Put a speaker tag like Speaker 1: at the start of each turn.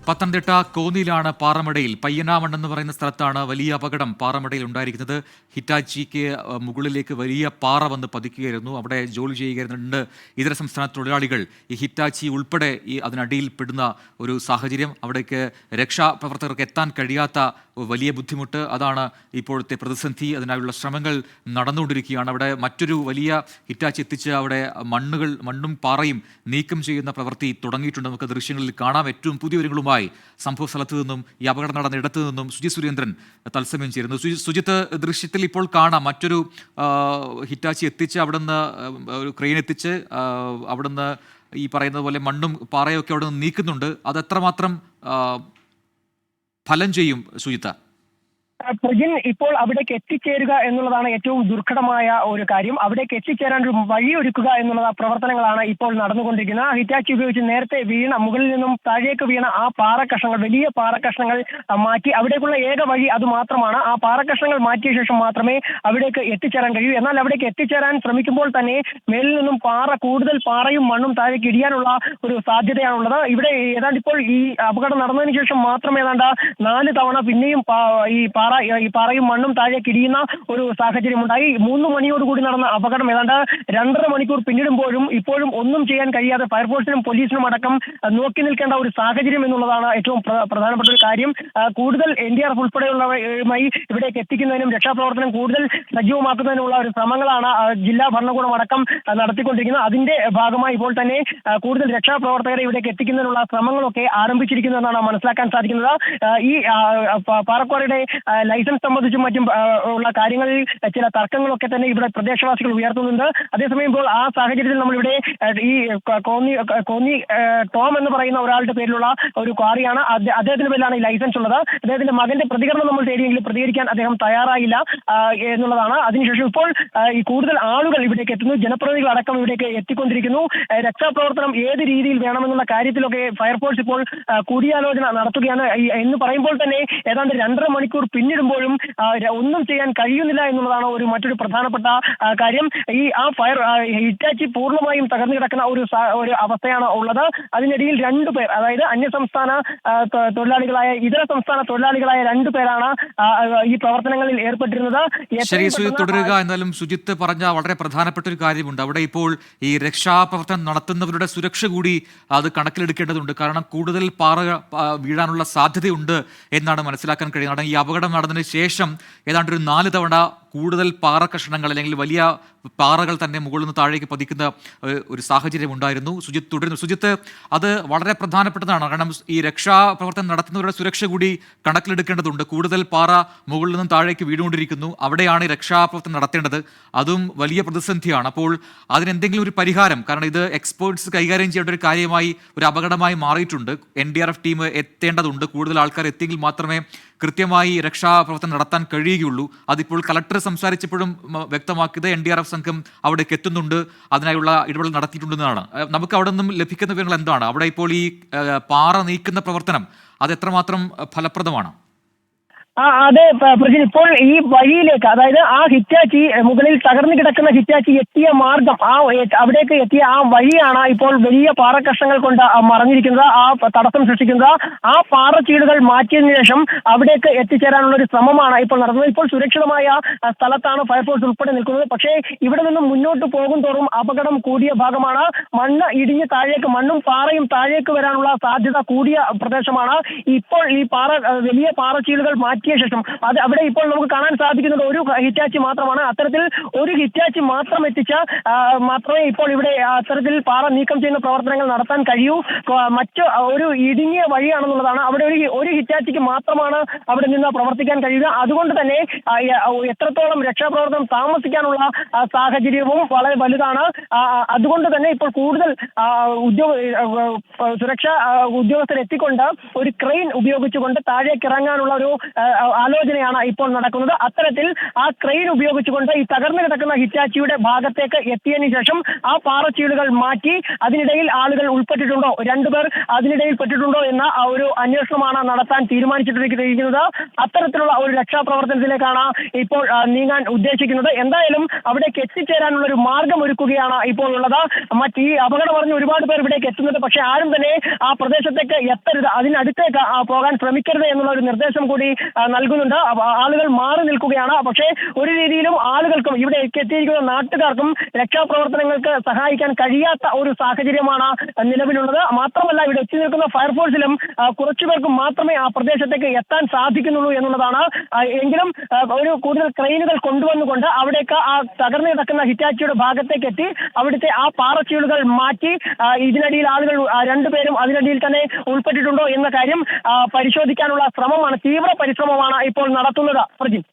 Speaker 1: പത്തനംതിട്ട കോന്നിയിലാണ് പാറമടയിൽ പയ്യനാമൺ എന്ന് പറയുന്ന സ്ഥലത്താണ് വലിയ അപകടം പാറമടയിൽ ഉണ്ടായിരിക്കുന്നത്. ഹിറ്റാച്ചിക്ക് മുകളിലേക്ക് വലിയ പാറ വന്ന് പതിക്കുകയായിരുന്നു. അവിടെ ജോലി ചെയ്യുകയായിരുന്നു ഇതര സംസ്ഥാന തൊഴിലാളികൾ. ഈ ഹിറ്റാച്ചി ഉൾപ്പെടെ അതിനടിയിൽ പെടുന്ന ഒരു സാഹചര്യം, അവിടേക്ക് രക്ഷാപ്രവർത്തകർക്ക് എത്താൻ കഴിയാത്ത വലിയ ബുദ്ധിമുട്ട്, അതാണ് ഇപ്പോഴത്തെ പ്രതിസന്ധി. അതിനായുള്ള ശ്രമങ്ങൾ നടന്നുകൊണ്ടിരിക്കുകയാണ്. അവിടെ മറ്റൊരു വലിയ ഹിറ്റാച്ചി എത്തിച്ച് അവിടെ മണ്ണും പാറയും നീക്കം ചെയ്യുന്ന പ്രവൃത്തി തുടങ്ങിയിട്ടുണ്ട്. നമുക്ക് ദൃശ്യങ്ങളിൽ കാണാം. ഏറ്റവും പുതിയ വിവരങ്ങളുമായി സംഭവ സ്ഥലത്ത് നിന്നും ഈ അപകടം നടന്ന ഇടത്തു നിന്നും സുജിത് സുരേന്ദ്രൻ തത്സമയം ചേരുന്നു. സുജിത്ത്, ദൃശ്യത്തിൽ ഇപ്പോൾ കാണാം മറ്റൊരു ഹിറ്റാച്ചി എത്തിച്ച് അവിടുന്ന് ഒരു ക്രെയിൻ എത്തിച്ച് അവിടുന്ന് ഈ പറയുന്നത് പോലെ മണ്ണും പാറയൊക്കെ അവിടെ നിന്ന് നീക്കുന്നുണ്ട്. അത് എത്രമാത്രം ഫലം ചെയ്യും സുജിത്ത?
Speaker 2: പ്രജിൻ, ഇപ്പോൾ അവിടേക്ക് എത്തിച്ചേരുക എന്നുള്ളതാണ് ഏറ്റവും ദുർഘടമായ ഒരു കാര്യം. അവിടേക്ക് എത്തിച്ചേരാൻ ഒരു വഴിയൊരുക്കുക എന്നുള്ള പ്രവർത്തനങ്ങളാണ് ഇപ്പോൾ നടന്നുകൊണ്ടിരിക്കുന്നത്. ഹിറ്റാച്ചി ഉപയോഗിച്ച് നേരത്തെ മുകളിൽ നിന്നും താഴേക്ക് വീണ ആ പാറക്കഷ്ണങ്ങൾ, വലിയ പാറക്കഷ്ണങ്ങൾ മാറ്റി അവിടേക്കുള്ള ഏക വഴി അത് മാത്രമാണ്. ആ പാറക്കഷ്ണങ്ങൾ മാറ്റിയ ശേഷം മാത്രമേ അവിടേക്ക് എത്തിച്ചേരാൻ കഴിയൂ. എന്നാൽ അവിടേക്ക് എത്തിച്ചേരാൻ ശ്രമിക്കുമ്പോൾ തന്നെ മേലിൽ നിന്നും കൂടുതൽ പാറയും മണ്ണും താഴേക്ക് ഇടിയാനുള്ള ഒരു സാധ്യതയാണുള്ളത്. ഇവിടെ ഏതാണ്ട് ഇപ്പോൾ ഈ അപകടം നടന്നതിന് ശേഷം മാത്രം ഏതാണ്ട് 4 തവണ പിന്നെയും ഈ പാറയും മണ്ണും താഴേക്ക് ഇടിയുന്ന ഒരു സാഹചര്യം ഉണ്ടായി. 3 മണിയോടുകൂടി നടന്ന അപകടം ഏതാണ്ട് 2.5 മണിക്കൂർ പിന്നിടുമ്പോഴും ഇപ്പോഴും ഒന്നും ചെയ്യാൻ കഴിയാതെ ഫയർഫോഴ്സിനും പോലീസിനും അടക്കം നോക്കി നിൽക്കേണ്ട ഒരു സാഹചര്യം എന്നുള്ളതാണ് ഏറ്റവും പ്രധാനപ്പെട്ട ഒരു കാര്യം. കൂടുതൽ NDRF ഉൾപ്പെടെയുള്ളവരുമായി ഇവിടേക്ക് എത്തിക്കുന്നതിനും രക്ഷാപ്രവർത്തനം കൂടുതൽ സജീവമാക്കുന്നതിനുള്ള ഒരു ശ്രമങ്ങളാണ് ജില്ലാ ഭരണകൂടം അടക്കം നടത്തിക്കൊണ്ടിരിക്കുന്നത്. അതിന്റെ ഭാഗമായി ഇപ്പോൾ തന്നെ കൂടുതൽ രക്ഷാപ്രവർത്തകരെ ഇവിടേക്ക് എത്തിക്കുന്നതിനുള്ള ശ്രമങ്ങളൊക്കെ ആരംഭിച്ചിരിക്കുന്നു എന്നാണ് മനസ്സിലാക്കാൻ സാധിക്കുന്നത്. ഈ പാറക്കോറയുടെ ലൈസൻസ് സംബന്ധിച്ചും മറ്റും ഉള്ള കാര്യങ്ങളിൽ ചില തർക്കങ്ങളൊക്കെ തന്നെ ഇവിടെ പ്രദേശവാസികൾ ഉയർത്തുന്നുണ്ട്. അതേസമയം ഇപ്പോൾ ആ സാഹചര്യത്തിൽ നമ്മളിവിടെ ഈ കോന്നി ടോം എന്ന് പറയുന്ന ഒരാളുടെ പേരിലുള്ള ഒരു ക്വാറിയാണ്. അദ്ദേഹത്തിന്റെ പേരിലാണ് ഈ ലൈസൻസ് ഉള്ളത്. അദ്ദേഹത്തിന്റെ മകന്റെ പ്രതികരണം നമ്മൾ തേടിയെങ്കിലും പ്രതികരിക്കാൻ അദ്ദേഹം തയ്യാറായില്ല എന്നുള്ളതാണ്. അതിനുശേഷം ഇപ്പോൾ ഈ കൂടുതൽ ആളുകൾ ഇവിടേക്ക് എത്തുന്നു, ജനപ്രതിനിധികൾ അടക്കം ഇവിടേക്ക് എത്തിക്കൊണ്ടിരിക്കുന്നു. രക്ഷാപ്രവർത്തനം ഏത് രീതിയിൽ വേണമെന്നുള്ള കാര്യത്തിലൊക്കെ ഫയർഫോഴ്സ് ഇപ്പോൾ കൂടിയാലോചന നടത്തുകയാണ്. എന്ന് പറയുമ്പോൾ തന്നെ ഏതാണ്ട് 2.5 മണിക്കൂർ പിന്നിടുമ്പോഴും ഒന്നും ചെയ്യാൻ കഴിയുന്നില്ല എന്നുള്ളതാണ് മറ്റൊരു പ്രധാനപ്പെട്ട കാര്യം. ഹിറ്റാച്ചി പൂർണ്ണമായും തകർന്നു കിടക്കുന്ന ഒരു അവസ്ഥയാണ് ഉള്ളത്. അതിനിടയിൽ 2 പേർ, അതായത് ഇതര സംസ്ഥാന തൊഴിലാളികളായ 2 പേരാണ് ഈ പ്രവർത്തനങ്ങളിൽ ഏർപ്പെട്ടിരുന്നത്.
Speaker 1: ശരി, സുജിത്ത് തുടരുക. എന്നാലും സുജിത്ത് പറഞ്ഞ വളരെ പ്രധാനപ്പെട്ട ഒരു കാര്യമുണ്ട്. അവിടെ ഇപ്പോൾ ഈ രക്ഷാപ്രവർത്തനം നടത്തുന്നവരുടെ സുരക്ഷ കൂടി അത് കണക്കിലെടുക്കേണ്ടതുണ്ട്. കാരണം കൂടുതൽ പാറ വീഴാനുള്ള സാധ്യതയുണ്ട് എന്നാണ് മനസ്സിലാക്കാൻ കഴിയുന്നത്. ഈ അപകടം നടന്നതിന് ശേഷം ഏതാണ്ട് ഒരു 4 തവണ കൂടുതൽ പാറ കഷണങ്ങൾ അല്ലെങ്കിൽ വലിയ പാറകൾ തന്നെ മുകളിൽ നിന്ന് താഴേക്ക് പതിക്കുന്ന ഒരു സാഹചര്യം ഉണ്ടായിരുന്നു. സുജിത്ത് തുടരുന്നു. സുജിത്ത്, അത് വളരെ പ്രധാനപ്പെട്ടതാണ്. കാരണം ഈ രക്ഷാപ്രവർത്തനം നടത്തുന്നവരുടെ സുരക്ഷ കൂടി കണക്കിലെടുക്കേണ്ടതുണ്ട്. കൂടുതൽ പാറ മുകളിൽ നിന്നും താഴേക്ക് വീണുകൊണ്ടിരിക്കുന്നു. അവിടെയാണ് രക്ഷാപ്രവർത്തനം നടത്തേണ്ടത്. അതും വലിയ പ്രതിസന്ധിയാണ്. അപ്പോൾ അതിനെന്തെങ്കിലും ഒരു പരിഹാരം, കാരണം ഇത് എക്സ്പേർട്സ് കൈകാര്യം ചെയ്യേണ്ട ഒരു കാര്യമായി, ഒരു അപകടമായി മാറിയിട്ടുണ്ട്. NDRF ടീം എത്തേണ്ടതുണ്ട്. കൂടുതൽ ആൾക്കാർ എത്തിയെങ്കിൽ മാത്രമേ കൃത്യമായി രക്ഷാപ്രവർത്തനം നടത്താൻ കഴിയുകയുള്ളൂ. അതിപ്പോൾ കളക്ടർ സംസാരിച്ചപ്പോഴും വ്യക്തമാക്കിയത് NDRF സംഘം അവിടേക്ക് എത്തുന്നുണ്ട്, അതിനായുള്ള ഇടപെടൽ നടത്തിയിട്ടുണ്ടെന്നാണ്. നമുക്ക് അവിടെ നിന്നും ലഭിക്കുന്ന വിവരങ്ങൾ എന്താണ്? അവിടെ ഇപ്പോൾ ഈ പാറ നീക്കുന്ന പ്രവർത്തനം അത് എത്രമാത്രം ഫലപ്രദമാണ്?
Speaker 2: അതെ പ്രജിൻ, ഇപ്പോൾ ഈ വഴിയിലേക്ക്, അതായത് ആ ഹിറ്റാച്ചി മുകളിൽ തകർന്നു കിടക്കുന്ന ഹിറ്റാച്ചി എത്തിയ മാർഗം, അവിടേക്ക് എത്തിയ ആ വഴിയാണ് ഇപ്പോൾ വലിയ പാറക്കഷ്ണങ്ങൾ കൊണ്ട് മറഞ്ഞിരിക്കുന്നത്, ആ തടസ്സം സൃഷ്ടിക്കുന്നത്. ആ പാറച്ചീടുകൾ മാറ്റിയതിനു ശേഷം അവിടേക്ക് എത്തിച്ചേരാനുള്ള ഒരു ശ്രമമാണ് ഇപ്പോൾ നടന്നത്. ഇപ്പോൾ സുരക്ഷിതമായ സ്ഥലത്താണ് ഫയർഫോഴ്സ് ഉൾപ്പെടെ നിൽക്കുന്നത്. പക്ഷേ ഇവിടെ നിന്നും മുന്നോട്ട് പോകും തോറും അപകടം കൂടിയ ഭാഗമാണ്. മണ്ണ് ഇടിഞ്ഞ് താഴേക്ക്, മണ്ണും പാറയും താഴേക്ക് വരാനുള്ള സാധ്യത കൂടിയ പ്രദേശമാണ്. ഇപ്പോൾ ഈ വലിയ പാറച്ചീടുകൾ മാറ്റി ശേഷം അവിടെ ഇപ്പോൾ നമുക്ക് കാണാൻ സാധിക്കുന്നത് ഒരു ഹിറ്റാച്ചി മാത്രമാണ്. അത്തരത്തിൽ ഒരു ഹിറ്റാച്ചി മാത്രം മാത്രമേ ഇപ്പോൾ ഇവിടെ അത്തരത്തിൽ പാറ നീക്കം ചെയ്യുന്ന പ്രവർത്തനങ്ങൾ നടത്താൻ കഴിയൂ. മറ്റ് ഒരു ഇടുങ്ങിയ വഴിയാണെന്നുള്ളതാണ്. അവിടെ ഒരു ഹിറ്റാച്ചിക്ക് മാത്രമാണ് അവിടെ നിന്ന് പ്രവർത്തിക്കാൻ കഴിയുക. അതുകൊണ്ട് തന്നെ എത്രത്തോളം രക്ഷാപ്രവർത്തനം താമസിക്കാനുള്ള സാഹചര്യവും വളരെ വലുതാണ്. അതുകൊണ്ട് തന്നെ ഇപ്പോൾ കൂടുതൽ സുരക്ഷാ ഉദ്യോഗസ്ഥർ എത്തിക്കൊണ്ട് ഒരു ക്രെയിൻ ഉപയോഗിച്ചുകൊണ്ട് താഴേക്ക് ഇറങ്ങാനുള്ള ഒരു ആലോചനയാണ് ഇപ്പോൾ നടക്കുന്നത്. അത്തരത്തിൽ ആ ക്രെയിൻ ഉപയോഗിച്ചുകൊണ്ട് ഈ തകർന്നു കിടക്കുന്ന ഹിറ്റാച്ചിയുടെ ഭാഗത്തേക്ക് എത്തിയതിനു ശേഷം ആ പാറച്ചീളുകൾ മാറ്റി അതിനിടയിൽ ആളുകൾ ഉൾപ്പെട്ടിട്ടുണ്ടോ, രണ്ടുപേർ അതിനിടയിൽ പെട്ടിട്ടുണ്ടോ എന്ന ഒരു അന്വേഷണമാണ് നടത്താൻ തീരുമാനിച്ചിട്ടിരിക്കുന്നത്. അത്തരത്തിലുള്ള ഒരു രക്ഷാപ്രവർത്തനത്തിലേക്കാണ് ഇപ്പോൾ നീങ്ങാൻ ഉദ്ദേശിക്കുന്നത്. എന്തായാലും അവിടേക്ക് എത്തിച്ചേരാനുള്ള ഒരു മാർഗം ഒരുക്കുകയാണ് ഇപ്പോൾ ഉള്ളത്. ഈ അപകടം പറഞ്ഞ് ഒരുപാട് പേർ ഇവിടേക്ക് എത്തുന്നുണ്ട്. പക്ഷെ ആരും തന്നെ ആ പ്രദേശത്തേക്ക് എത്തരുത്, അതിനടുത്തേക്ക് പോകാൻ ശ്രമിക്കരുത് എന്നുള്ള ഒരു നിർദ്ദേശം കൂടി നൽകുന്നുണ്ട്. ആളുകൾ മാറി നിൽക്കുകയാണ്. പക്ഷേ ഒരു രീതിയിലും ആളുകൾക്കും ഇവിടെ എത്തിയിരിക്കുന്ന നാട്ടുകാർക്കും രക്ഷാപ്രവർത്തനങ്ങൾക്ക് സഹായിക്കാൻ കഴിയാത്ത ഒരു സാഹചര്യമാണ് നിലവിലുള്ളത്. മാത്രമല്ല ഇവിടെ എത്തി നിൽക്കുന്ന ഫയർഫോഴ്സിലും കുറച്ചുപേർക്കും മാത്രമേ ആ പ്രദേശത്തേക്ക് എത്താൻ സാധിക്കുന്നുള്ളൂ എന്നുള്ളതാണ്. എങ്കിലും ഒരു കൂടുതൽ ക്രെയിനുകൾ കൊണ്ടുവന്നുകൊണ്ട് അവിടേക്ക് ആ തകർന്നു കിടക്കുന്ന ഹിറ്റാച്ചിയുടെ ഭാഗത്തേക്ക് എത്തി അവിടുത്തെ ആ പാറച്ചീളുകൾ മാറ്റി ഇതിനടിയിൽ ആളുകൾ രണ്ടുപേരും അതിനടിയിൽ തന്നെ ഉൾപ്പെട്ടിട്ടുണ്ടോ എന്ന കാര്യം പരിശോധിക്കാനുള്ള ശ്രമമാണ്, തീവ്ര പരിശ്രമമാണ് ഇപ്പോൾ നടത്തുന്നത്. പ്രജിൻ.